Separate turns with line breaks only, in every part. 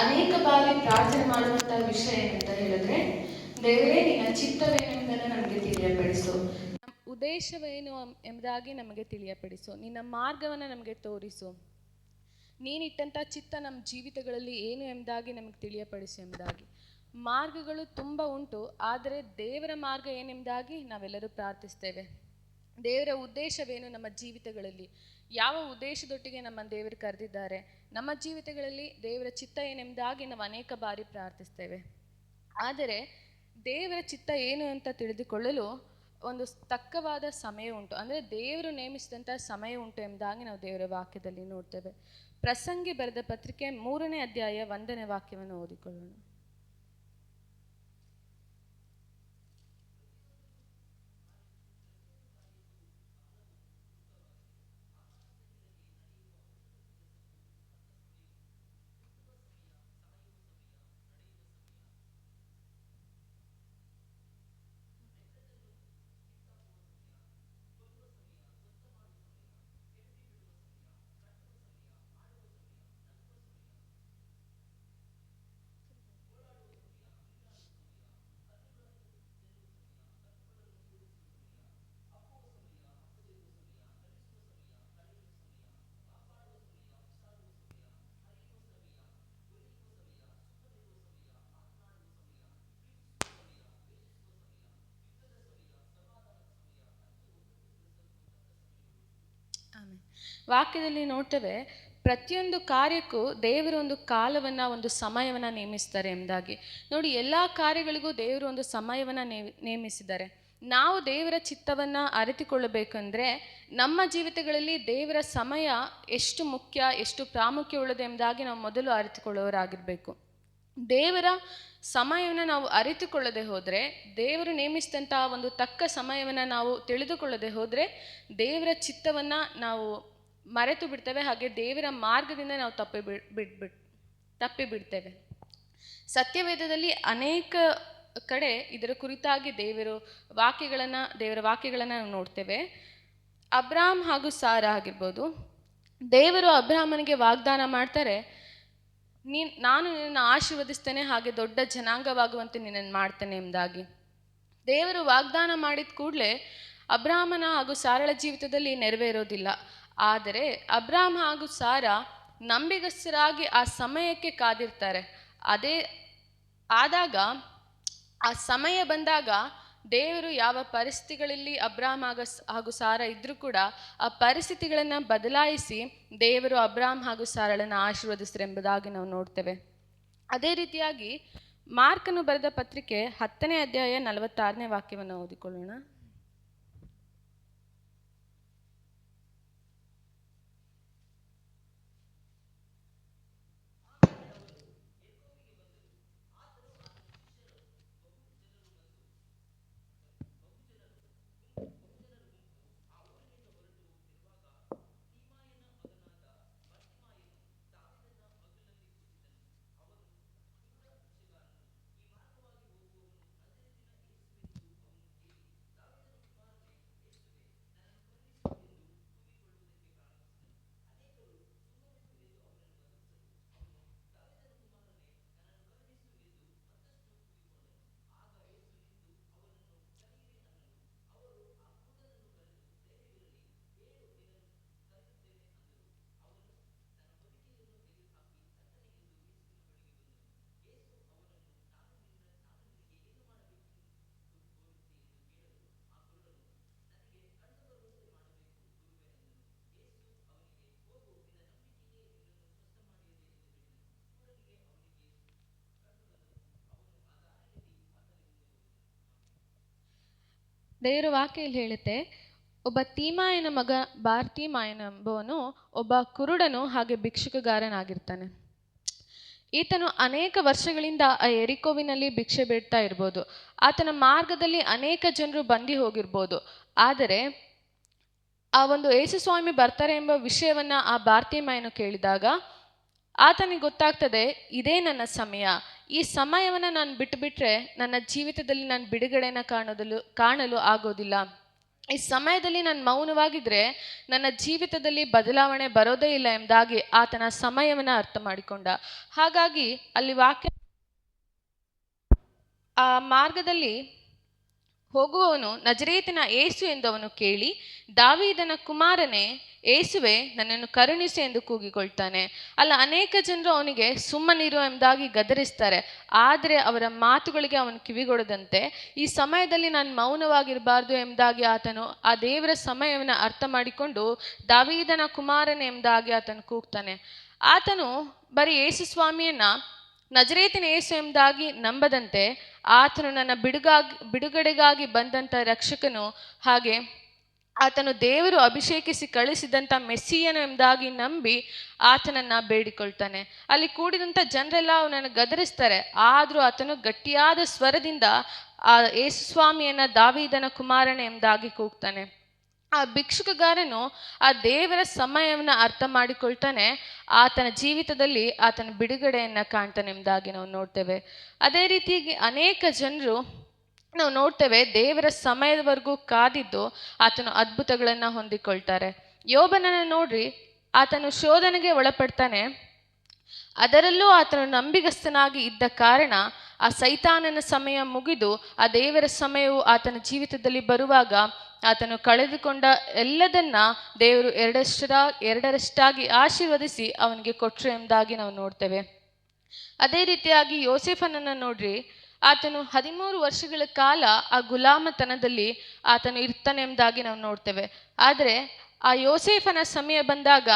ಅನೇಕ ಬಾರಿ ಪ್ರಾರ್ಥನೆ ಮಾಡುವಂತಹ ವಿಷಯ ಏನಂತ ಹೇಳಿದ್ರೆ, ದೇವರೇ ನಿನ್ನ ಚಿತ್ತವೇನೆಂಬುದನ್ನು ನಮಗೆ ತಿಳಿಯಪಡಿಸು, ಉದ್ದೇಶವೇನು ಎಂಬುದಾಗಿ ನಮಗೆ ತಿಳಿಯಪಡಿಸು, ನಿನ್ನ ಮಾರ್ಗವನ್ನು ನಮಗೆ ತೋರಿಸು, ನೀನಿಟ್ಟಂಥ ಚಿತ್ತ ನಮ್ಮ ಜೀವಿತಗಳಲ್ಲಿ ಏನು ಎಂಬುದಾಗಿ ನಮಗೆ ತಿಳಿಯಪಡಿಸು ಎಂಬುದಾಗಿ. ಮಾರ್ಗಗಳು ತುಂಬ ಉಂಟು, ಆದರೆ ದೇವರ ಮಾರ್ಗ ಏನೆಂಬುದಾಗಿ ನಾವೆಲ್ಲರೂ ಪ್ರಾರ್ಥಿಸ್ತೇವೆ. ದೇವರ ಉದ್ದೇಶವೇನು ನಮ್ಮ ಜೀವಿತಗಳಲ್ಲಿ, ಯಾವ ಉದ್ದೇಶದೊಟ್ಟಿಗೆ ನಮ್ಮ ದೇವರು ಕರೆದಿದ್ದಾರೆ, ನಮ್ಮ ಜೀವಿತಗಳಲ್ಲಿ ದೇವರ ಚಿತ್ತ ಏನೆಂಬುದಾಗಿ ನಾವು ಅನೇಕ ಬಾರಿ ಪ್ರಾರ್ಥಿಸ್ತೇವೆ. ಆದರೆ ದೇವರ ಚಿತ್ತ ಏನು ಅಂತ ತಿಳಿದುಕೊಳ್ಳಲು ಒಂದು ತಕ್ಕವಾದ ಸಮಯ ಉಂಟು, ಅಂದರೆ ದೇವರು ನೇಮಿಸಿದಂಥ ಸಮಯ ಉಂಟು ಎಂಬುದಾಗಿ ನಾವು ದೇವರ ವಾಕ್ಯದಲ್ಲಿ ನೋಡ್ತೇವೆ. ಪ್ರಸಂಗಿ ಬರೆದ ಪತ್ರಿಕೆ 3ನೇ ಅಧ್ಯಾಯ 1ನೇ ವಾಕ್ಯವನ್ನು ಓದಿಕೊಳ್ಳೋಣ. ವಾಕ್ಯದಲ್ಲಿ ನೋಡ್ತೇವೆ, ಪ್ರತಿಯೊಂದು ಕಾರ್ಯಕ್ಕೂ ದೇವರು ಒಂದು ಕಾಲವನ್ನು, ಒಂದು ಸಮಯವನ್ನು ನೇಮಿಸ್ತಾರೆ ಎಂಬುದಾಗಿ. ನೋಡಿ, ಎಲ್ಲ ಕಾರ್ಯಗಳಿಗೂ ದೇವರು ಒಂದು ಸಮಯವನ್ನು ನೇಮಿಸಿದ್ದಾರೆ. ನಾವು ದೇವರ ಚಿತ್ತವನ್ನು ಅರಿತುಕೊಳ್ಳಬೇಕಂದ್ರೆ ನಮ್ಮ ಜೀವಿತಗಳಲ್ಲಿ ದೇವರ ಸಮಯ ಎಷ್ಟು ಮುಖ್ಯ, ಎಷ್ಟು ಪ್ರಾಮುಖ್ಯವುಳ್ಳದು ಎಂಬುದಾಗಿ ನಾವು ಮೊದಲು ಅರಿತುಕೊಳ್ಳೋರಾಗಿರಬೇಕು. ದೇವರ ಸಮಯವನ್ನು ನಾವು ಅರಿತುಕೊಳ್ಳದೆ ಹೋದರೆ, ದೇವರು ನೇಮಿಸಿದಂಥ ಒಂದು ತಕ್ಕ ಸಮಯವನ್ನು ನಾವು ತಿಳಿದುಕೊಳ್ಳದೆ ಹೋದರೆ ದೇವರ ಚಿತ್ತವನ್ನು ನಾವು ಮರೆತು ಬಿಡ್ತೇವೆ, ಹಾಗೆ ದೇವರ ಮಾರ್ಗದಿಂದ ನಾವು ತಪ್ಪಿ ಬಿಡ್ತೇವೆ. ಸತ್ಯವೇದದಲ್ಲಿ ಅನೇಕ ಕಡೆ ಇದರ ಕುರಿತಾಗಿ ದೇವರ ವಾಕ್ಯಗಳನ್ನು ನಾವು ನೋಡ್ತೇವೆ. ಅಬ್ರಾಮ್ ಹಾಗೂ ಸಾರಾ ಆಗಿರ್ಬೋದು, ದೇವರು ಅಬ್ರಾಮನಿಗೆ ವಾಗ್ದಾನ ಮಾಡ್ತಾರೆ, ನಾನು ನಿನ್ನನ್ನು ಆಶೀರ್ವದಿಸ್ತೇನೆ, ಹಾಗೆ ದೊಡ್ಡ ಜನಾಂಗವಾಗುವಂತೆ ನಿನ್ನನ್ನು ಮಾಡ್ತೇನೆ ಎಂಬುದಾಗಿ. ದೇವರು ವಾಗ್ದಾನ ಮಾಡಿದ ಕೂಡಲೇ ಅಬ್ರಾಮನ ಹಾಗೂ ಸಾರಳ ಜೀವಿತದಲ್ಲಿ ನೆರವೇರೋದಿಲ್ಲ. ಆದರೆ ಅಬ್ರಾಮ್ ಹಾಗೂ ಸಾರಾ ನಂಬಿಗಸ್ತರಾಗಿ ಆ ಸಮಯಕ್ಕೆ ಕಾದಿರ್ತಾರೆ. ಆ ಸಮಯ ಬಂದಾಗ ದೇವರು ಯಾವ ಪರಿಸ್ಥಿತಿಗಳಲ್ಲಿ ಅಬ್ರಾಮ್ ಹಾಗೂ ಸಾರಾ ಇದ್ರೂ ಕೂಡ ಆ ಪರಿಸ್ಥಿತಿಗಳನ್ನು ಬದಲಾಯಿಸಿ ದೇವರು ಅಬ್ರಾಮ್ ಹಾಗೂ ಸಾರಳನ್ನು ಆಶೀರ್ವದಿಸ್ತಾರೆ ಎಂಬುದಾಗಿ ನಾವು ನೋಡ್ತೇವೆ. ಅದೇ ರೀತಿಯಾಗಿ ಮಾರ್ಕನು ಬರೆದ ಪತ್ರಿಕೆ 10ನೇ ಅಧ್ಯಾಯ 46ನೇ ವಾಕ್ಯವನ್ನು ಓದಿಕೊಳ್ಳೋಣ. ದೇವರ ವಾಕ್ಯಲ್ಲಿ ಹೇಳುತ್ತೆ, ಒಬ್ಬ ತೀಮಾಯನ ಮಗ ಬಾರ್ತಿಮಾಯನೆಂಬವನು ಒಬ್ಬ ಕುರುಡನು ಹಾಗೆ ಭಿಕ್ಷುಕಗಾರನಾಗಿರ್ತಾನೆ. ಈತನು ಅನೇಕ ವರ್ಷಗಳಿಂದ ಆ ಯೆರಿಕೋವಿನಲ್ಲಿ ಭಿಕ್ಷೆ ಬೇಡ್ತಾ ಇರ್ಬೋದು. ಆತನ ಮಾರ್ಗದಲ್ಲಿ ಅನೇಕ ಜನರು ಬಂದು ಹೋಗಿರ್ಬೋದು. ಆದರೆ ಆ ಒಂದು ಯೇಸುಸ್ವಾಮಿ ಬರ್ತಾರೆ ಎಂಬ ವಿಷಯವನ್ನು ಆ ಬಾರ್ತಿಮಾಯನು ಕೇಳಿದಾಗ ಆತನಿಗೆ ಗೊತ್ತಾಗ್ತದೆ, ಇದೇ ನನ್ನ ಸಮಯ, ಈ ಸಮಯವನ್ನು ನಾನು ಬಿಟ್ಟುಬಿಟ್ರೆ ನನ್ನ ಜೀವಿತದಲ್ಲಿ ನಾನು ಬಿಡುಗಡೆನ ಕಾಣಲು ಆಗೋದಿಲ್ಲ. ಈ ಸಮಯದಲ್ಲಿ ನಾನು ಮೌನವಾಗಿದ್ರೆ ನನ್ನ ಜೀವಿತದಲ್ಲಿ ಬದಲಾವಣೆ ಬರೋದೇ ಇಲ್ಲ ಎಂಬುದಾಗಿ ಆತನ ಸಮಯವನ್ನು ಅರ್ಥ ಮಾಡಿಕೊಂಡ. ಹಾಗಾಗಿ ಅಲ್ಲಿ ವಾಕ್ಯ, ಆ ಮಾರ್ಗದಲ್ಲಿ ಹೋಗುವವನು ನಜರೇತಿನ ಏಸು ಎಂದು ಅವನು ಕೇಳಿ, ದಾವೀದನ ಕುಮಾರನೇ ಏಸುವೆ, ನನ್ನನ್ನು ಕರುಣಿಸು ಎಂದು ಕೂಗಿಕೊಳ್ತಾನೆ. ಅಲ್ಲ, ಅನೇಕ ಜನರು ಅವನಿಗೆ ಸುಮ್ಮನಿರು ಎಂಬುದಾಗಿ ಗದರಿಸ್ತಾರೆ, ಆದರೆ ಅವರ ಮಾತುಗಳಿಗೆ ಅವನು ಕಿವಿಗೊಡದಂತೆ ಈ ಸಮಯದಲ್ಲಿ ನಾನು ಮೌನವಾಗಿರಬಾರ್ದು ಎಂಬುದಾಗಿ ಆತನು ಆ ದೇವರ ಸಮಯವನ್ನು ಅರ್ಥ ಮಾಡಿಕೊಂಡು ದಾವೀದನ ಕುಮಾರನೇ ಎಂಬುದಾಗಿ ಆತನು ಕೂಗ್ತಾನೆ. ಆತನು ಬರೀ ಯೇಸು ಸ್ವಾಮಿಯನ್ನ ನಜರೇತಿನ ಯೇಸು ಎಂಬುದಾಗಿ ನಂಬದಂತೆ ಆತನು ನನ್ನ ಬಿಡುಗಡೆಗಾಗಿ ಬಂದಂಥ ರಕ್ಷಕನು, ಹಾಗೆ ಆತನು ದೇವರು ಅಭಿಷೇಕಿಸಿ ಕಳಿಸಿದಂಥ ಮೆಸ್ಸಿಯನು ಎಂಬುದಾಗಿ ನಂಬಿ ಆತನನ್ನು ಬೇಡಿಕೊಳ್ತಾನೆ. ಅಲ್ಲಿ ಕೂಡಿದಂಥ ಜನರೆಲ್ಲ ಅವನನ್ನು ಗದರಿಸ್ತಾರೆ, ಆದರೂ ಆತನು ಗಟ್ಟಿಯಾದ ಸ್ವರದಿಂದ ಆ ಯೇಸು ಸ್ವಾಮಿಯನ್ನು ದಾವೀದನ ಕುಮಾರನೇ ಎಂಬುದಾಗಿ ಕೂಗ್ತಾನೆ. ಆ ಭಿಕ್ಷುಕಗಾರನು ಆ ದೇವರ ಸಮಯವನ್ನು ಅರ್ಥ ಮಾಡಿಕೊಳ್ತಾನೆ, ಆತನ ಜೀವಿತದಲ್ಲಿ ಆತನ ಬಿಡುಗಡೆಯನ್ನು ಕಾಣ್ತಾನೆ ಎಂಬುದಾಗಿ ನಾವು ನೋಡ್ತೇವೆ. ಅದೇ ರೀತಿಯಾಗಿ ಅನೇಕ ಜನರು ನಾವು ನೋಡ್ತೇವೆ ದೇವರ ಸಮಯದವರೆಗೂ ಕಾದಿದ್ದು ಆತನು ಅದ್ಭುತಗಳನ್ನು ಹೊಂದಿಕೊಳ್ತಾರೆ. ಯೋಬನನ್ನು ನೋಡ್ರಿ, ಆತನು ಶೋಧನೆಗೆ ಒಳಪಡ್ತಾನೆ, ಅದರಲ್ಲೂ ಆತನು ನಂಬಿಗಸ್ತನಾಗಿ ಇದ್ದ ಕಾರಣ ಆ ಸೈತಾನನ ಸಮಯ ಮುಗಿದು ಆ ದೇವರ ಸಮಯವು ಆತನ ಜೀವಿತದಲ್ಲಿ ಬರುವಾಗ ಆತನು ಕಳೆದುಕೊಂಡ ಎಲ್ಲದನ್ನ ದೇವರು ಎರಡರಷ್ಟಾಗಿ ಆಶೀರ್ವದಿಸಿ ಅವನಿಗೆ ಕೊಟ್ಟರು ಎಂಬುದಾಗಿ ನಾವು ನೋಡ್ತೇವೆ. ಅದೇ ರೀತಿಯಾಗಿ ಯೋಸೇಫನನ್ನು ನೋಡ್ರಿ, ಆತನು 13 ವರ್ಷಗಳ ಕಾಲ ಆ ಗುಲಾಮತನದಲ್ಲಿ ಆತನು ಇರ್ತಾನೆ ಎಂಬುದಾಗಿ ನಾವು ನೋಡ್ತೇವೆ. ಆದರೆ ಆ ಯೋಸೇಫನ ಸಮಯ ಬಂದಾಗ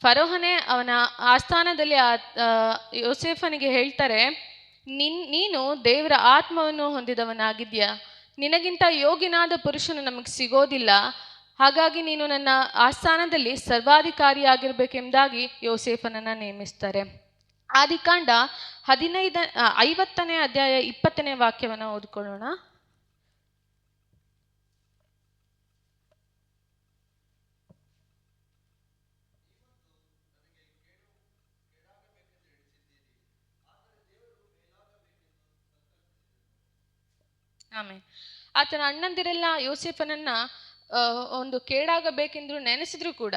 ಫರೋಹನೇ ಅವನ ಆಸ್ಥಾನದಲ್ಲಿ ಯೋಸೇಫನಿಗೆ ಹೇಳ್ತಾರೆ, ನೀನು ದೇವರ ಆತ್ಮವನ್ನು ಹೊಂದಿದವನಾಗಿದ್ಯಾ, ನಿನಗಿಂತ ಯೋಗ್ಯನಾದ ಪುರುಷನು ನಮಗೆ ಸಿಗೋದಿಲ್ಲ, ಹಾಗಾಗಿ ನೀನು ನನ್ನ ಆಸ್ಥಾನದಲ್ಲಿ ಸರ್ವಾಧಿಕಾರಿಯಾಗಿರ್ಬೇಕೆಂಬುದಾಗಿ ಯೋಸೇಫನನ್ನು ನೇಮಿಸ್ತಾರೆ. ಆದಿಕಾಂಡ 50ನೇ ಅಧ್ಯಾಯ 20ನೇ ವಾಕ್ಯವನ್ನು ಓದ್ಕೊಳ್ಳೋಣ. ಆಮೇಲೆ ಆತನ ಅಣ್ಣಂದಿರೆಲ್ಲ ಯೋಸೇಫನನ್ನ ಒಂದು ಕೇಡಾಗಬೇಕೆಂದು ನೆನೆಸಿದ್ರು ಕೂಡ,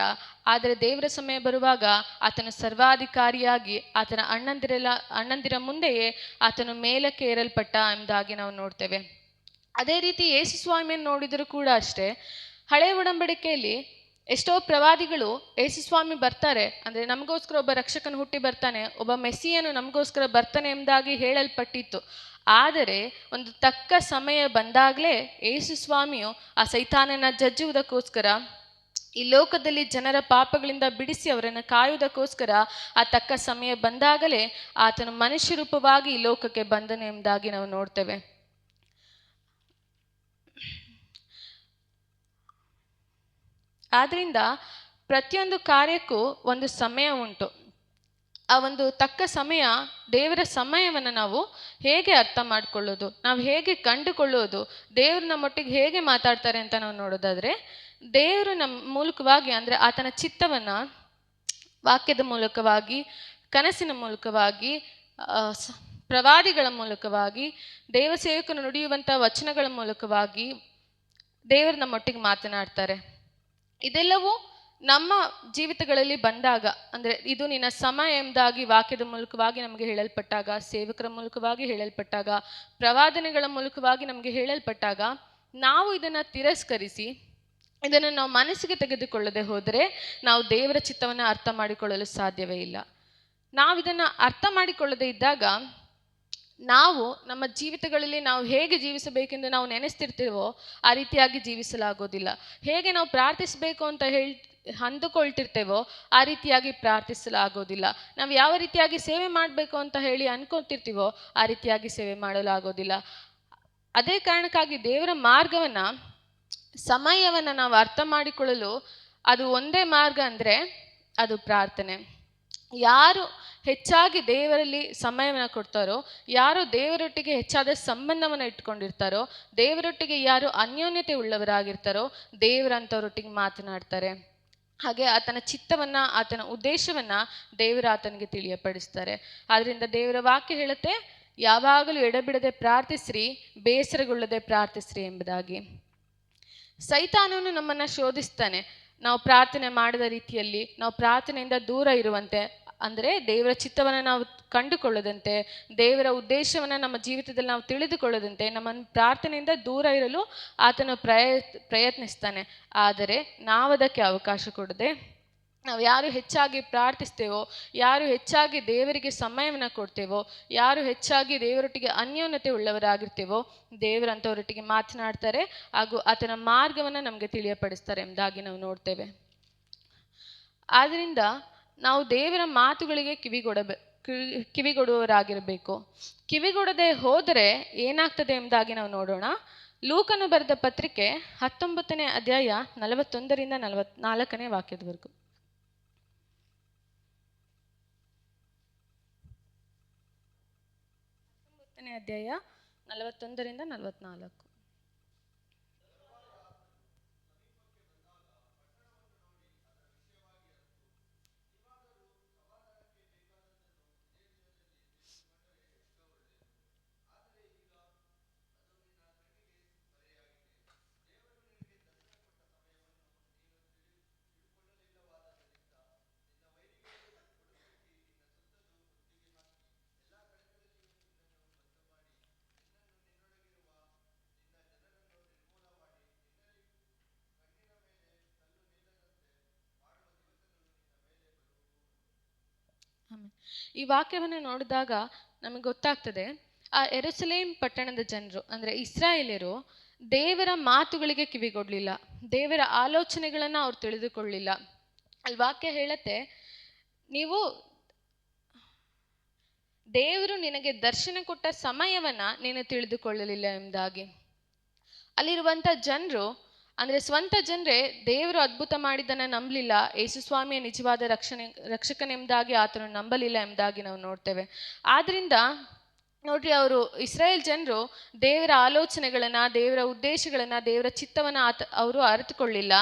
ಆದರೆ ದೇವರ ಸಮಯ ಬರುವಾಗ ಆತನು ಸರ್ವಾಧಿಕಾರಿಯಾಗಿ ಆತನ ಅಣ್ಣಂದಿರ ಮುಂದೆಯೇ ಆತನು ಮೇಲಕ್ಕೆ ಏರಲ್ಪಟ್ಟ ಎಂಬುದಾಗಿ ನಾವು ನೋಡ್ತೇವೆ. ಅದೇ ರೀತಿ ಯೇಸು ಸ್ವಾಮಿಯನ್ನು ನೋಡಿದರೂ ಕೂಡ ಅಷ್ಟೇ, ಹಳೆಯ ಒಡಂಬಡಿಕೆಯಲ್ಲಿ ಎಷ್ಟೋ ಪ್ರವಾದಿಗಳು ಯೇಸು ಸ್ವಾಮಿ ಬರ್ತಾರೆ, ಅಂದರೆ ನಮಗೋಸ್ಕರ ಒಬ್ಬ ರಕ್ಷಕನು ಹುಟ್ಟಿ ಬರ್ತಾನೆ, ಒಬ್ಬ ಮೆಸ್ಸಿಯನು ನಮಗೋಸ್ಕರ ಬರ್ತಾನೆ ಎಂಬುದಾಗಿ ಹೇಳಲ್ಪಟ್ಟಿತ್ತು. ಆದರೆ ಒಂದು ತಕ್ಕ ಸಮಯ ಬಂದಾಗಲೇ ಯೇಸು ಸ್ವಾಮಿಯು ಆ ಸೈತಾನನ ಜಜ್ಜುವುದಕ್ಕೋಸ್ಕರ, ಈ ಲೋಕದಲ್ಲಿ ಜನರ ಪಾಪಗಳಿಂದ ಬಿಡಿಸಿ ಅವರನ್ನು ಕಾಯುವುದಕ್ಕೋಸ್ಕರ ಆ ತಕ್ಕ ಸಮಯ ಬಂದಾಗಲೇ ಆತನು ಮನುಷ್ಯ ರೂಪವಾಗಿ ಈ ಲೋಕಕ್ಕೆ ಬಂದನು ಎಂಬುದಾಗಿ ನಾವು ನೋಡ್ತೇವೆ. ಆದ್ರಿಂದ ಪ್ರತಿಯೊಂದು ಕಾರ್ಯಕ್ಕೂ ಒಂದು ಸಮಯ ಉಂಟು. ಆ ಒಂದು ತಕ್ಕ ಸಮಯ, ದೇವರ ಸಮಯವನ್ನು ನಾವು ಹೇಗೆ ಅರ್ಥ ಮಾಡಿಕೊಳ್ಳೋದು, ನಾವು ಹೇಗೆ ಕಂಡುಕೊಳ್ಳೋದು, ದೇವರು ನಮ್ಮೊಟ್ಟಿಗೆ ಹೇಗೆ ಮಾತಾಡ್ತಾರೆ ಅಂತ ನಾವು ನೋಡೋದಾದರೆ, ದೇವರು ನಮ್ಮ ಮೂಲಕವಾಗಿ, ಅಂದರೆ ಆತನ ಚಿತ್ತವನ್ನು ವಾಕ್ಯದ ಮೂಲಕವಾಗಿ, ಕನಸಿನ ಮೂಲಕವಾಗಿ, ಪ್ರವಾದಿಗಳ ಮೂಲಕವಾಗಿ, ದೇವಸೇವಕನು ನುಡಿಯುವಂಥ ವಚನಗಳ ಮೂಲಕವಾಗಿ ದೇವರು ನಮ್ಮೊಟ್ಟಿಗೆ ಮಾತನಾಡ್ತಾರೆ. ಇದೆಲ್ಲವೂ ನಮ್ಮ ಜೀವಿತಗಳಲ್ಲಿ ಬಂದಾಗ, ಅಂದರೆ ಇದು ನಿನ್ನ ಸಮಯ ಎಂಬುದಾಗಿ ವಾಕ್ಯದ ಮೂಲಕವಾಗಿ ನಮಗೆ ಹೇಳಲ್ಪಟ್ಟಾಗ, ಸೇವಕರ ಮೂಲಕವಾಗಿ ಹೇಳಲ್ಪಟ್ಟಾಗ, ಪ್ರವಾದನೆಗಳ ಮೂಲಕವಾಗಿ ನಮಗೆ ಹೇಳಲ್ಪಟ್ಟಾಗ, ನಾವು ಇದನ್ನು ತಿರಸ್ಕರಿಸಿ ಇದನ್ನು ನಾವು ಮನಸ್ಸಿಗೆ ತೆಗೆದುಕೊಳ್ಳದೆ ಹೋದರೆ ನಾವು ದೇವರ ಚಿತ್ತವನ್ನು ಅರ್ಥ ಮಾಡಿಕೊಳ್ಳಲು ಸಾಧ್ಯವೇ ಇಲ್ಲ. ನಾವು ಇದನ್ನು ಅರ್ಥ ಮಾಡಿಕೊಳ್ಳದೆ ಇದ್ದಾಗ ನಾವು ನಮ್ಮ ಜೀವಿತಗಳಲ್ಲಿ ನಾವು ಹೇಗೆ ಜೀವಿಸಬೇಕೆಂದು ನಾವು ನೆನೆಸ್ತಿರ್ತೀವೋ ಆ ರೀತಿಯಾಗಿ ಜೀವಿಸಲಾಗೋದಿಲ್ಲ. ಹೇಗೆ ನಾವು ಪ್ರಾರ್ಥಿಸಬೇಕು ಅಂತ ಅಂದುಕೊಳ್ತಿರ್ತೇವೋ ಆ ರೀತಿಯಾಗಿ ಪ್ರಾರ್ಥಿಸಲಾಗೋದಿಲ್ಲ. ನಾವು ಯಾವ ರೀತಿಯಾಗಿ ಸೇವೆ ಮಾಡಬೇಕು ಅಂತ ಹೇಳಿ ಅನ್ಕೊತಿರ್ತೀವೋ ಆ ರೀತಿಯಾಗಿ ಸೇವೆ ಮಾಡಲು ಆಗೋದಿಲ್ಲ. ಅದೇ ಕಾರಣಕ್ಕಾಗಿ ದೇವರ ಮಾರ್ಗವನ್ನು, ಸಮಯವನ್ನು ನಾವು ಅರ್ಥ ಮಾಡಿಕೊಳ್ಳಲು ಅದು ಒಂದೇ ಮಾರ್ಗ, ಅಂದರೆ ಅದು ಪ್ರಾರ್ಥನೆ. ಯಾರು ಹೆಚ್ಚಾಗಿ ದೇವರಲ್ಲಿ ಸಮಯವನ್ನು ಕೊಡ್ತಾರೋ, ಯಾರು ದೇವರೊಟ್ಟಿಗೆ ಹೆಚ್ಚಾದ ಸಂಬಂಧವನ್ನು ಇಟ್ಕೊಂಡಿರ್ತಾರೋ, ದೇವರೊಟ್ಟಿಗೆ ಯಾರು ಅನ್ಯೋನ್ಯತೆ ಉಳ್ಳವರಾಗಿರ್ತಾರೋ ದೇವರಂಥವರೊಟ್ಟಿಗೆ ಮಾತನಾಡ್ತಾರೆ. ಹಾಗೆ ಆತನ ಚಿತ್ತವನ್ನು, ಆತನ ಉದ್ದೇಶವನ್ನು ದೇವರು ಆತನಿಗೆ ತಿಳಿಯಪಡಿಸ್ತಾರೆ. ಆದ್ದರಿಂದ ದೇವರ ವಾಕ್ಯ ಹೇಳುತ್ತೆ, ಯಾವಾಗಲೂ ಎಡೆಬಿಡದೆ ಪ್ರಾರ್ಥಿಸ್ರಿ, ಬೇಸರಗೊಳ್ಳದೆ ಪ್ರಾರ್ಥಿಸ್ರಿ ಎಂಬುದಾಗಿ. ಸೈತಾನನು ನಮ್ಮನ್ನು ಶೋಧಿಸ್ತಾನೆ. ನಾವು ಪ್ರಾರ್ಥನೆ ಮಾಡದ ರೀತಿಯಲ್ಲಿ, ನಾವು ಪ್ರಾರ್ಥನೆಯಿಂದ ದೂರ ಇರುವಂತೆ, ಅಂದರೆ ದೇವರ ಚಿತ್ತವನ್ನು ನಾವು ಕಂಡುಕೊಳ್ಳದಂತೆ, ದೇವರ ಉದ್ದೇಶವನ್ನು ನಮ್ಮ ಜೀವಿತದಲ್ಲಿ ನಾವು ತಿಳಿದುಕೊಳ್ಳದಂತೆ ನಮ್ಮನ್ನು ಪ್ರಾರ್ಥನೆಯಿಂದ ದೂರ ಇರಲು ಆತನು ಪ್ರಯತ್ನಿಸ್ತಾನೆ. ಆದರೆ ನಾವು ಅದಕ್ಕೆ ಅವಕಾಶ ಕೊಡದೆ, ನಾವು ಯಾರು ಹೆಚ್ಚಾಗಿ ಪ್ರಾರ್ಥಿಸ್ತೇವೋ, ಯಾರು ಹೆಚ್ಚಾಗಿ ದೇವರಿಗೆ ಸಮಯವನ್ನು ಕೊಡ್ತೇವೋ, ಯಾರು ಹೆಚ್ಚಾಗಿ ದೇವರೊಟ್ಟಿಗೆ ಅನ್ಯೋನ್ಯತೆ ಉಳ್ಳವರಾಗಿರ್ತೇವೋ, ದೇವರಂಥವರೊಟ್ಟಿಗೆ ಮಾತನಾಡ್ತಾರೆ ಹಾಗೂ ಆತನ ಮಾರ್ಗವನ್ನು ನಮಗೆ ತಿಳಿಯಪಡಿಸ್ತಾರೆ ಎಂಬುದಾಗಿ ನಾವು ನೋಡ್ತೇವೆ. ಆದ್ದರಿಂದ ನಾವು ದೇವರ ಮಾತುಗಳಿಗೆ ಕಿವಿಗೊಡುವವರಾಗಿರಬೇಕು. ಕಿವಿಗೊಡದೆ ಹೋದರೆ ಏನಾಗ್ತದೆ ಎಂಬುದಾಗಿ ನಾವು ನೋಡೋಣ. ಲೂಕನು ಬರೆದ ಪತ್ರಿಕೆ 19ನೇ ಅಧ್ಯಾಯ 41ರಿಂದ 44ನೇ ವಾಕ್ಯದವರೆಗೂ. ಅಧ್ಯಾಯ 41ರಿಂದ 44. ಈ ವಾಕ್ಯವನ್ನು ನೋಡಿದಾಗ ನಮಗೆ ಗೊತ್ತಾಗ್ತದೆ, ಆ ಯೆರೂಸಲೇಮ್ ಪಟ್ಟಣದ ಜನರು ಅಂದರೆ ಇಸ್ರಾಯೇಲ್ಯರು ದೇವರ ಮಾತುಗಳಿಗೆ ಕಿವಿಗೊಡ್ಲಿಲ್ಲ, ದೇವರ ಆಲೋಚನೆಗಳನ್ನು ಅವ್ರು ತಿಳಿದುಕೊಳ್ಳಲಿಲ್ಲ. ಅಲ್ಲಿ ವಾಕ್ಯ ಹೇಳತ್ತೆ, ನೀವು ದೇವರು ನಿನಗೆ ದರ್ಶನ ಕೊಟ್ಟ ಸಮಯವನ್ನ ನೀನು ತಿಳಿದುಕೊಳ್ಳಲಿಲ್ಲ ಎಂಬುದಾಗಿ. ಅಲ್ಲಿರುವಂಥ ಜನರು ಅಂದರೆ ಸ್ವಂತ ಜನರೇ ದೇವರು ಅದ್ಭುತ ಮಾಡಿದ್ದನ್ನು ನಂಬಲಿಲ್ಲ, ಯೇಸುಸ್ವಾಮಿಯ ನಿಜವಾದ ರಕ್ಷಕನೆಂಬುದಾಗಿ ಆತನು ನಂಬಲಿಲ್ಲ ಎಂಬುದಾಗಿ ನಾವು ನೋಡ್ತೇವೆ. ಆದ್ದರಿಂದ ನೋಡ್ರಿ, ಅವರು ಇಸ್ರಾಯೇಲ್ ಜನರು ದೇವರ ಆಲೋಚನೆಗಳನ್ನು, ದೇವರ ಉದ್ದೇಶಗಳನ್ನು, ದೇವರ ಚಿತ್ತವನ್ನು ಅವರು ಅರಿತುಕೊಳ್ಳಿಲ್ಲ.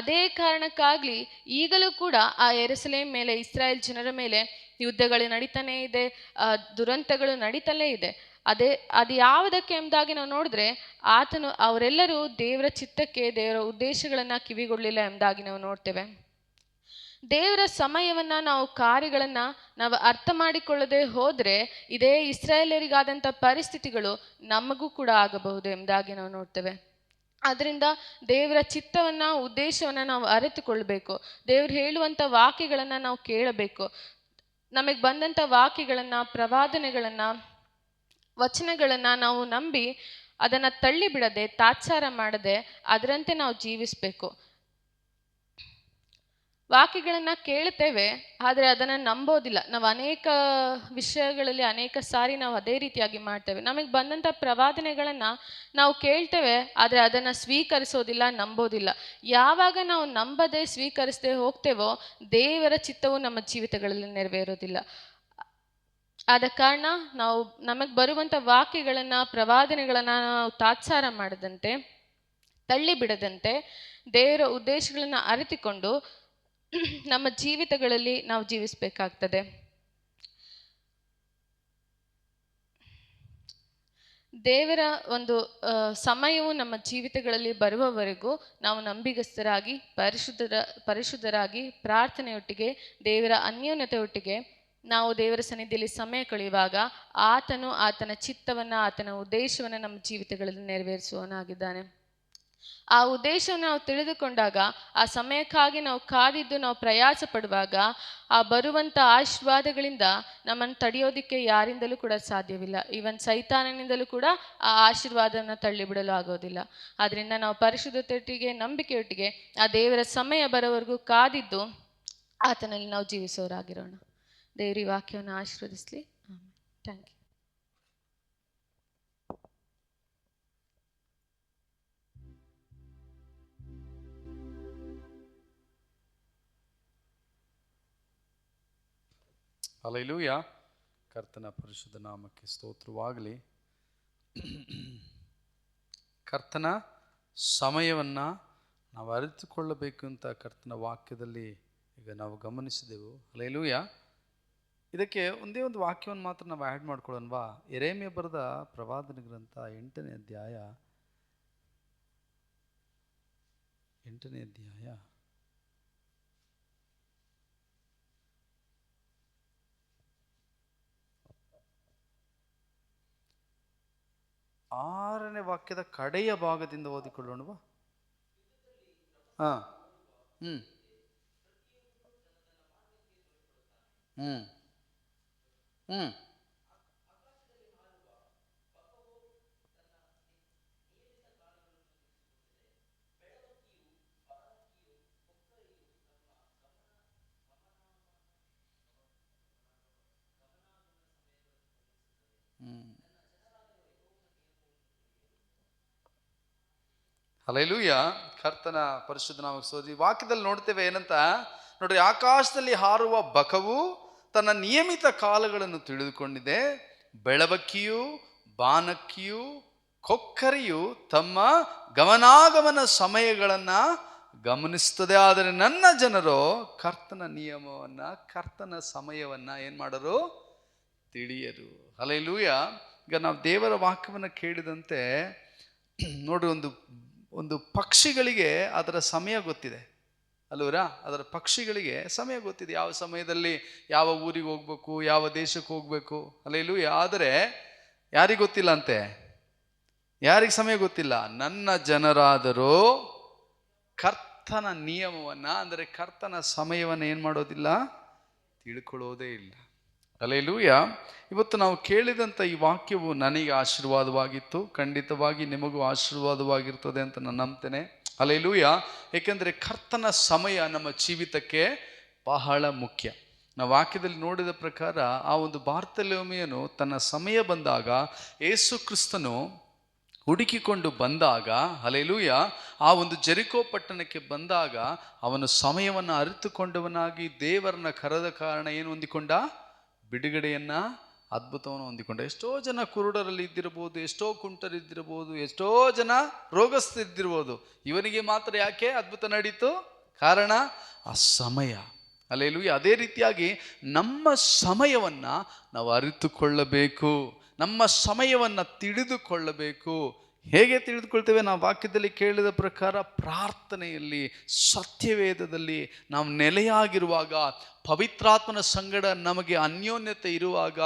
ಅದೇ ಕಾರಣಕ್ಕಾಗಲಿ ಈಗಲೂ ಕೂಡ ಆ ಯೆರೂಸಲೇಮ್ ಮೇಲೆ, ಇಸ್ರಾಯೇಲ್ ಜನರ ಮೇಲೆ ಯುದ್ಧಗಳು ನಡೀತಾನೇ ಇದೆ, ದುರಂತಗಳು ನಡೀತಲೇ ಇದೆ. ಅದು ಯಾವುದಕ್ಕೆ ಎಂಬುದಾಗಿ ನಾವು ನೋಡಿದ್ರೆ, ಅವರೆಲ್ಲರೂ ದೇವರ ಚಿತ್ತಕ್ಕೆ, ದೇವರ ಉದ್ದೇಶಗಳನ್ನು ಕಿವಿಗೊಳ್ಳಲಿಲ್ಲ ಎಂಬುದಾಗಿ ನಾವು ನೋಡ್ತೇವೆ. ದೇವರ ಸಮಯವನ್ನು, ನಾವು ಕಾರ್ಯಗಳನ್ನು ನಾವು ಅರ್ಥ ಮಾಡಿಕೊಳ್ಳದೆ ಹೋದರೆ ಇದೇ ಇಸ್ರಾಯೇಲರಿಗಾದಂಥ ಪರಿಸ್ಥಿತಿಗಳು ನಮಗೂ ಕೂಡ ಆಗಬಹುದು ಎಂಬುದಾಗಿ ನಾವು ನೋಡ್ತೇವೆ. ಆದ್ದರಿಂದ ದೇವರ ಚಿತ್ತವನ್ನು, ಉದ್ದೇಶವನ್ನು ನಾವು ಅರಿತುಕೊಳ್ಬೇಕು. ದೇವರು ಹೇಳುವಂಥ ವಾಕ್ಯಗಳನ್ನು ನಾವು ಕೇಳಬೇಕು. ನಮಗೆ ಬಂದಂಥ ವಾಕ್ಯಗಳನ್ನು, ಪ್ರವಾದನೆಗಳನ್ನು, ವಚನಗಳನ್ನು ನಾವು ನಂಬಿ ಅದನ್ನು ತಳ್ಳಿ ಬಿಡದೆ, ತಾತ್ಸಾರ ಮಾಡದೆ ಅದರಂತೆ ನಾವು ಜೀವಿಸಬೇಕು. ವಾಕ್ಯಗಳನ್ನು ಕೇಳ್ತೇವೆ, ಆದರೆ ಅದನ್ನು ನಂಬೋದಿಲ್ಲ. ನಾವು ಅನೇಕ ವಿಷಯಗಳಲ್ಲಿ ಅನೇಕ ಸಾರಿ ನಾವು ಅದೇ ರೀತಿಯಾಗಿ ಮಾಡ್ತೇವೆ. ನಮಗೆ ಬಂದಂಥ ಪ್ರವಾದನೆಗಳನ್ನು ನಾವು ಕೇಳ್ತೇವೆ, ಆದರೆ ಅದನ್ನು ಸ್ವೀಕರಿಸೋದಿಲ್ಲ, ನಂಬೋದಿಲ್ಲ. ಯಾವಾಗ ನಾವು ನಂಬದೆ ಸ್ವೀಕರಿಸದೆ ಹೋಗ್ತೇವೋ ದೇವರ ಚಿತ್ತವು ನಮ್ಮ ಜೀವಿತಗಳಲ್ಲಿ ನೆರವೇರೋದಿಲ್ಲ. ಆದ ಕಾರಣ ನಾವು ನಮಗೆ ಬರುವಂಥ ವಾಕ್ಯಗಳನ್ನು, ಪ್ರವಾದನೆಗಳನ್ನು ನಾವು ತಾತ್ಸಾರ ಮಾಡದಂತೆ, ತಳ್ಳಿ ಬಿಡದಂತೆ, ದೇವರ ಉದ್ದೇಶಗಳನ್ನು ಅರಿತುಕೊಂಡು ನಮ್ಮ ಜೀವಿತಗಳಲ್ಲಿ ನಾವು ಜೀವಿಸಬೇಕಾಗ್ತದೆ. ದೇವರ ಒಂದು ಸಮಯವು ನಮ್ಮ ಜೀವಿತಗಳಲ್ಲಿ ಬರುವವರೆಗೂ ನಾವು ನಂಬಿಗಸ್ತರಾಗಿ, ಪರಿಶುದ್ಧರಾಗಿ, ಪ್ರಾರ್ಥನೆಯೊಟ್ಟಿಗೆ, ದೇವರ ಅನ್ಯೋನ್ಯತೆಯೊಟ್ಟಿಗೆ ನಾವು ದೇವರ ಸನ್ನಿಧಿಯಲ್ಲಿ ಸಮಯ ಕಳೆಯುವಾಗ ಆತನು ಆತನ ಚಿತ್ತವನ್ನು, ಆತನ ಉದ್ದೇಶವನ್ನು ನಮ್ಮ ಜೀವಿತಗಳಲ್ಲಿ ನೆರವೇರಿಸುವವನಾಗಿದ್ದಾನೆ. ಆ ಉದ್ದೇಶವನ್ನು ನಾವು ತಿಳಿದುಕೊಂಡಾಗ, ಆ ಸಮಯಕ್ಕಾಗಿ ನಾವು ಕಾದಿದ್ದು ನಾವು ಪ್ರಯಾಸ ಪಡುವಾಗ, ಆ ಬರುವಂಥ ಆಶೀರ್ವಾದಗಳಿಂದ ನಮ್ಮನ್ನು ತಡೆಯೋದಿಕ್ಕೆ ಯಾರಿಂದಲೂ ಕೂಡ ಸಾಧ್ಯವಿಲ್ಲ. ಈವನ್ ಸೈತಾನನಿಂದಲೂ ಕೂಡ ಆ ಆಶೀರ್ವಾದವನ್ನು ತಳ್ಳಿಬಿಡಲು ಆಗೋದಿಲ್ಲ. ಆದ್ದರಿಂದ ನಾವು ಪರಿಶುದ್ಧತೆಯೊಟ್ಟಿಗೆ, ನಂಬಿಕೆಯೊಟ್ಟಿಗೆ ಆ ದೇವರ ಸಮಯ ಬರೋವರೆಗೂ ಕಾದಿದ್ದು ಆತನಲ್ಲಿ ನಾವು ಜೀವಿಸೋರಾಗಿರೋಣ. ದೇವರ ವಾಕ್ಯವನ್ನು ಆಶೀರ್ವದಿಸಲಿ. Thank you.
ಹಲ್ಲೆಲೂಯಾ. ಕರ್ತನ ಪರಿಶುದ್ಧ ನಾಮಕ್ಕೆ ಸ್ತೋತ್ರವಾಗಲಿ. ಕರ್ತನ ಸಮಯವನ್ನು ನಾವು ಅರಿತುಕೊಳ್ಳಬೇಕು ಅಂತ ಕರ್ತನ ವಾಕ್ಯದಲ್ಲಿ ಈಗ ನಾವು ಗಮನಿಸಿದೆವು. ಹಲ್ಲೆಲೂಯಾ. ಇದಕ್ಕೆ ಒಂದೇ ಒಂದು ವಾಕ್ಯವನ್ನು ಮಾತ್ರ ನಾವು ಆ್ಯಡ್ ಮಾಡ್ಕೊಳ್ಳೋಣವಾ? ಯೆರೆಮೀಯ ಬರೆದ ಪ್ರವಾದನೆ ಗ್ರಂಥ 8ನೇ ಅಧ್ಯಾಯ 8ನೇ ಅಧ್ಯಾಯ 6ನೇ ವಾಕ್ಯದ ಕಡೆಯ ಭಾಗದಿಂದ ಓದಿಕೊಳ್ಳೋಣವಾ? ಹಾಂ. ಹ್ಞೂ ಹ್ಞೂ ಹ್ಞೂ ಹಲ್ಲೆಲೂಯ. ಕರ್ತನ ಪರಿಶುದ್ಧ ನಾಮಕ್ಕೆ ಸ್ತೋತ್ರ. ಈ ವಾಕ್ಯದಲ್ಲಿ ನೋಡ್ತೇವೆ ಏನಂತ ನೋಡ್ರಿ, ಆಕಾಶದಲ್ಲಿ ಹಾರುವ ಬಕವು ತನ್ನ ನಿಯಮಿತ ಕಾಲಗಳನ್ನು ತಿಳಿದುಕೊಂಡಿದೆ, ಬೆಳಬಕ್ಕಿಯು ಬಾನಕ್ಕಿಯು ಕೊಕ್ಕರಿಯು ತಮ್ಮ ಗಮನಾಗಮನ ಸಮಯಗಳನ್ನು ಗಮನಿಸ್ತದೆ. ಆದರೆ ನನ್ನ ಜನರು ಕರ್ತನ ನಿಯಮವನ್ನ, ಕರ್ತನ ಸಮಯವನ್ನ ಏನ್ ಮಾಡರು? ತಿಳಿಯರು. ಹಲ್ಲೆಲೂಯ. ಈಗ ನಾವು ದೇವರ ವಾಕ್ಯವನ್ನು ಕೇಳಿದಂತೆ ನೋಡ್ರಿ, ಒಂದು ಪಕ್ಷಿಗಳಿಗೆ ಅದರ ಸಮಯ ಗೊತ್ತಿದೆ ಅಲ್ವರಾ? ಅದರ ಪಕ್ಷಿಗಳಿಗೆ ಸಮಯ ಗೊತ್ತಿದೆ, ಯಾವ ಸಮಯದಲ್ಲಿ ಯಾವ ಊರಿಗೆ ಹೋಗ್ಬೇಕು, ಯಾವ ದೇಶಕ್ಕೆ ಹೋಗ್ಬೇಕು. ಹಲ್ಲೆಲೂಯ. ಆದರೆ ಯಾರಿಗೆ ಗೊತ್ತಿಲ್ಲ ಅಂತೆ? ಯಾರಿಗೆ ಸಮಯ ಗೊತ್ತಿಲ್ಲ? ನನ್ನ ಜನರಾದರೂ ಕರ್ತನ ನಿಯಮವನ್ನ, ಅಂದರೆ ಕರ್ತನ ಸಮಯವನ್ನ ಏನ್ ಮಾಡೋದಿಲ್ಲ, ತಿಳ್ಕೊಳ್ಳೋದೇ ಇಲ್ಲ. ಹಲ್ಲೆಲೂಯ. ಇವತ್ತು ನಾವು ಕೇಳಿದಂಥ ಈ ವಾಕ್ಯವು ನನಗೆ ಆಶೀರ್ವಾದವಾಗಿತ್ತು, ಖಂಡಿತವಾಗಿ ನಿಮಗೂ ಆಶೀರ್ವಾದವಾಗಿರ್ತದೆ ಅಂತ ನಾನು ನಂಬ್ತೇನೆ. ಹಲ್ಲೆಲೂಯ. ಏಕೆಂದರೆ ಕರ್ತನ ಸಮಯ ನಮ್ಮ ಜೀವಿತಕ್ಕೆ ಬಹಳ ಮುಖ್ಯ. ನಾವು ವಾಕ್ಯದಲ್ಲಿ ನೋಡಿದ ಪ್ರಕಾರ ಆ ಒಂದು ಬಾರ್ತಲೋಮೆಯನು ತನ್ನ ಸಮಯ ಬಂದಾಗ, ಯೇಸು ಕ್ರಿಸ್ತನು ಹುಡುಕಿಕೊಂಡು ಬಂದಾಗ, ಹಲ್ಲೆಲೂಯ, ಆ ಒಂದು ಜೆರಿಕೋ ಪಟ್ಟಣಕ್ಕೆ ಬಂದಾಗ ಅವನು ಸಮಯವನ್ನು ಅರಿತುಕೊಂಡವನಾಗಿ ದೇವರನ್ನ ಕರೆದ ಕಾರಣ ಏನು ಹೊಂದಿಕೊಂಡ? ಬಿಡುಗಡೆಯನ್ನ, ಅದ್ಭುತವನ್ನು ಹೊಂದಿಕೊಂಡ. ಎಷ್ಟೋ ಜನ ಕುರುಡರಲ್ಲಿ ಇದ್ದಿರಬಹುದು, ಎಷ್ಟೋ ಕುಂಟರಿದ್ದಿರಬಹುದು, ಎಷ್ಟೋ ಜನ ರೋಗಸ್ಥರಿದ್ದಿರ್ಬೋದು. ಇವನಿಗೆ ಮಾತ್ರ ಯಾಕೆ ಅದ್ಭುತ ನಡೀತು? ಕಾರಣ ಆ ಸಮಯ. ಹಲ್ಲೆಲೂಯ. ಅದೇ ರೀತಿಯಾಗಿ ನಮ್ಮ ಸಮಯವನ್ನ ನಾವು ಅರಿತುಕೊಳ್ಳಬೇಕು, ನಮ್ಮ ಸಮಯವನ್ನ ತಿಳಿದುಕೊಳ್ಳಬೇಕು. ಹೇಗೆ ತಿಳಿದುಕೊಳ್ತೇವೆ? ನಾವು ವಾಕ್ಯದಲ್ಲಿ ಕೇಳಿದ ಪ್ರಕಾರ ಪ್ರಾರ್ಥನೆಯಲ್ಲಿ, ಸತ್ಯವೇದದಲ್ಲಿ ನಾವು ನೆಲೆಯಾಗಿರುವಾಗ, ಪವಿತ್ರಾತ್ಮನ ಸಂಗಡ ನಮಗೆ ಅನ್ಯೋನ್ಯತೆ ಇರುವಾಗ,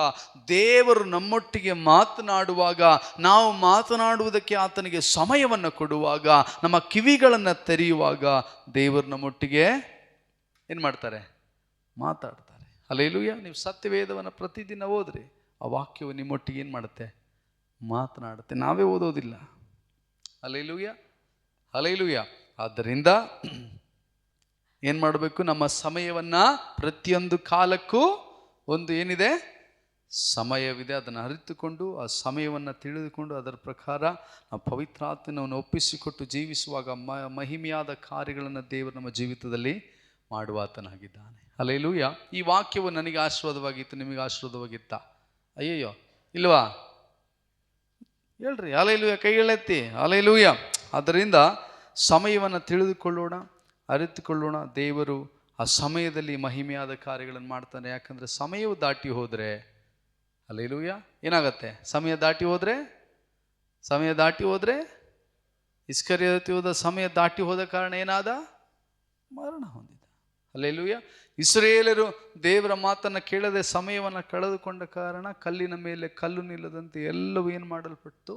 ದೇವರು ನಮ್ಮೊಟ್ಟಿಗೆ ಮಾತನಾಡುವಾಗ, ನಾವು ಮಾತನಾಡುವುದಕ್ಕೆ ಆತನಿಗೆ ಸಮಯವನ್ನು ಕೊಡುವಾಗ, ನಮ್ಮ ಕಿವಿಗಳನ್ನು ತೆರೆಯುವಾಗ ದೇವರು ನಮ್ಮೊಟ್ಟಿಗೆ ಏನು ಮಾಡ್ತಾರೆ? ಮಾತಾಡ್ತಾರೆ. ಹಲ್ಲೆಲೂಯ. ನೀವು ಸತ್ಯವೇದವನ್ನು ಪ್ರತಿದಿನ ಓದ್ರಿ, ಆ ವಾಕ್ಯವು ನಿಮ್ಮೊಟ್ಟಿಗೆ ಏನು ಮಾಡುತ್ತೆ? ಮಾತನಾಡುತ್ತೆ. ನಾವೇ ಓದೋದಿಲ್ಲ. Hallelujah, hallelujah. ಆದ್ದರಿಂದ ಏನು ಮಾಡಬೇಕು? ನಮ್ಮ ಸಮಯವನ್ನ, ಪ್ರತಿಯೊಂದು ಕಾಲಕ್ಕೂ ಒಂದು ಏನಿದೆ? ಸಮಯವಿದೆ. ಅದನ್ನು ಅರಿತುಕೊಂಡು, ಆ ಸಮಯವನ್ನು ತಿಳಿದುಕೊಂಡು ಅದರ ಪ್ರಕಾರ ನಾವು ಪವಿತ್ರಾತ್ಮನನ್ನು ಒಪ್ಪಿಸಿಕೊಟ್ಟು ಜೀವಿಸುವಾಗ ಮಹಿಮೆಯಾದ ಕಾರ್ಯಗಳನ್ನು ದೇವರು ನಮ್ಮ ಜೀವಿತದಲ್ಲಿ ಮಾಡುವಾತನಾಗಿದ್ದಾನೆ. ಹಲ್ಲೆಲೂಯ. ಈ ವಾಕ್ಯವು ನನಗೆ ಆಶೀರ್ವಾದವಾಗಿತ್ತು, ನಿಮಗೆ ಆಶೀರ್ವಾದವಾಗಿತ್ತಾ? ಅಯ್ಯಯ್ಯೋ, ಇಲ್ವಾ? ಹೇಳ್ರಿ ಹಲ್ಲೆಲೂಯ, ಕೈಗಳೆತ್ತಿ. ಹಲ್ಲೆಲೂಯ. ಆದ್ದರಿಂದ ಸಮಯವನ್ನು ತಿಳಿದುಕೊಳ್ಳೋಣ, ಅರಿತುಕೊಳ್ಳೋಣ. ದೇವರು ಆ ಸಮಯದಲ್ಲಿ ಮಹಿಮೆಯಾದ ಕಾರ್ಯಗಳನ್ನು ಮಾಡ್ತಾನೆ. ಯಾಕಂದರೆ ಸಮಯವು ದಾಟಿ ಹೋದರೆ, ಹಲ್ಲೆಲೂಯ, ಏನಾಗತ್ತೆ? ಸಮಯ ದಾಟಿ ಹೋದರೆ ಇಸ್ಕರಿಯೋತಿ ಹೋದ ಸಮಯ ದಾಟಿ ಹೋದ ಕಾರಣ ಏನಾದ? ಮರಣ ಹೊಂದಿದ. ಹಲ್ಲೆಲೂಯ. ಇಸ್ರಾಯೇಲರು ದೇವರ ಮಾತನ್ನು ಕೇಳದೆ ಸಮಯವನ್ನು ಕಳೆದುಕೊಂಡ ಕಾರಣ ಕಲ್ಲಿನ ಮೇಲೆ ಕಲ್ಲು ನಿಲ್ಲದಂತೆ ಎಲ್ಲವೂ ಏನು ಮಾಡಲ್ಪಟ್ಟು?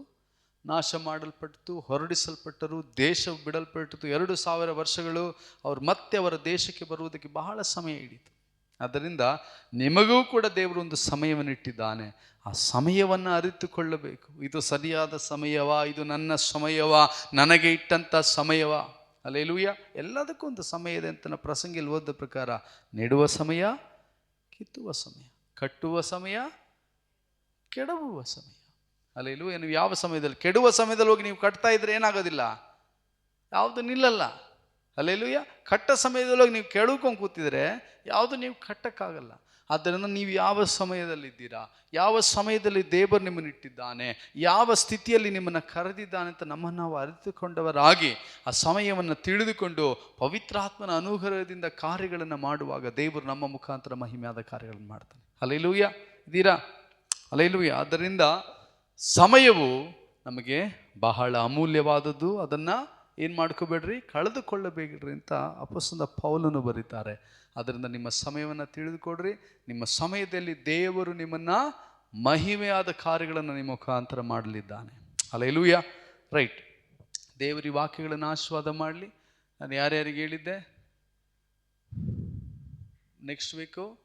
ನಾಶ ಮಾಡಲ್ಪಟ್ಟು, ಹೊರಡಿಸಲ್ಪಟ್ಟರು. ದೇಶ ಬಿಡಲ್ಪಟ್ಟಿತು. 2000 ವರ್ಷಗಳು ಅವರು ಮತ್ತೆ ಅವರ ದೇಶಕ್ಕೆ ಬರುವುದಕ್ಕೆ ಬಹಳ ಸಮಯ ಹಿಡಿತು. ಆದ್ದರಿಂದ ನಿಮಗೂ ಕೂಡ ದೇವರು ಒಂದು ಸಮಯವನ್ನು ಇಟ್ಟಿದ್ದಾನೆ. ಆ ಸಮಯವನ್ನು ಅರಿತುಕೊಳ್ಳಬೇಕು. ಇದು ಸರಿಯಾದ ಸಮಯವಾ? ಇದು ನನ್ನ ಸಮಯವಾ? ನನಗೆ ಇಟ್ಟಂಥ ಸಮಯವಾ? ಹಲ್ಲೆಲೂಯ. ಎಲ್ಲದಕ್ಕೂ ಒಂದು ಸಮಯ ಇದೆ ಅಂತ ಪ್ರಸಂಗಿಯಲ್ಲಿ ಓದಿದ ಪ್ರಕಾರ, ನೆಡುವ ಸಮಯ, ಕಿತ್ತುವ ಸಮಯ, ಕಟ್ಟುವ ಸಮಯ, ಕೆಡವುವ ಸಮಯ. ಹಲ್ಲೆಲೂಯ. ನೀವು ಯಾವ ಸಮಯದಲ್ಲಿ, ಕೆಡುವ ಸಮಯದಲ್ಲಿ ಹೋಗಿ ನೀವು ಕಟ್ತಾ ಇದ್ರೆ ಏನಾಗೋದಿಲ್ಲ, ಯಾವುದು ನಿಲ್ಲಲ್ಲ. ಹಲ್ಲೆಲೂಯ. ಕಟ್ಟ ಸಮಯದಲ್ಲಿ ಹೋಗಿ ನೀವು ಕೆಡವ್ಕೊಂಡು ಕೂತಿದ್ರೆ ಯಾವುದು ನೀವು ಕಟ್ಟಕ್ಕಾಗಲ್ಲ. ಆದ್ದರಿಂದ ನೀವು ಯಾವ ಸಮಯದಲ್ಲಿದ್ದೀರಾ, ಯಾವ ಸಮಯದಲ್ಲಿ ದೇವರು ನಿಮ್ಮನ್ನು ಇಟ್ಟಿದ್ದಾನೆ, ಯಾವ ಸ್ಥಿತಿಯಲ್ಲಿ ನಿಮ್ಮನ್ನು ಕರೆದಿದ್ದಾನೆ ಅಂತ ನಮ್ಮನ್ನು ನಾವು ಅರಿತುಕೊಂಡವರಾಗಿ ಆ ಸಮಯವನ್ನು ತಿಳಿದುಕೊಂಡು ಪವಿತ್ರಾತ್ಮನ ಅನುಗ್ರಹದಿಂದ ಕಾರ್ಯಗಳನ್ನು ಮಾಡುವಾಗ ದೇವರು ನಮ್ಮ ಮುಖಾಂತರ ಮಹಿಮೆಯಾದ ಕಾರ್ಯಗಳನ್ನು ಮಾಡ್ತಾನೆ. ಹಲ್ಲೆಲೂಯ. ಇದ್ದೀರಾ? ಹಲ್ಲೆಲೂಯ. ಆದ್ದರಿಂದ ಸಮಯವು ನಮಗೆ ಬಹಳ ಅಮೂಲ್ಯವಾದದ್ದು. ಅದನ್ನು ಏನು ಮಾಡ್ಕೋಬೇಡ್ರಿ, ಕಳೆದುಕೊಳ್ಳಬೇಡ್ರಿ ಅಂತ ಅಪೊಸ್ತಲ ಪೌಲನು ಬರೀತಾರೆ. ಅದರಿಂದ ನಿಮ್ಮ ಸಮಯವನ್ನು ತಿಳಿದುಕೊಡ್ರಿ. ನಿಮ್ಮ ಸಮಯದಲ್ಲಿ ದೇವರು ನಿಮ್ಮನ್ನು ಮಹಿಮೆಯಾದ ಕಾರ್ಯಗಳನ್ನು ನಿಮ್ಮ ಮುಖಾಂತರ ಮಾಡಲಿದ್ದಾನೆ. ಹಲ್ಲೆಲೂಯಾ. ರೈಟ್. ದೇವರ ಈ ವಾಕ್ಯಗಳನ್ನು ಆಶೀರ್ವಾದ ಮಾಡಲಿ. ನಾನು ಯಾರ್ಯಾರಿಗೆ ಹೇಳಿದ್ದೆ, ನೆಕ್ಸ್ಟ್ ವೀಕು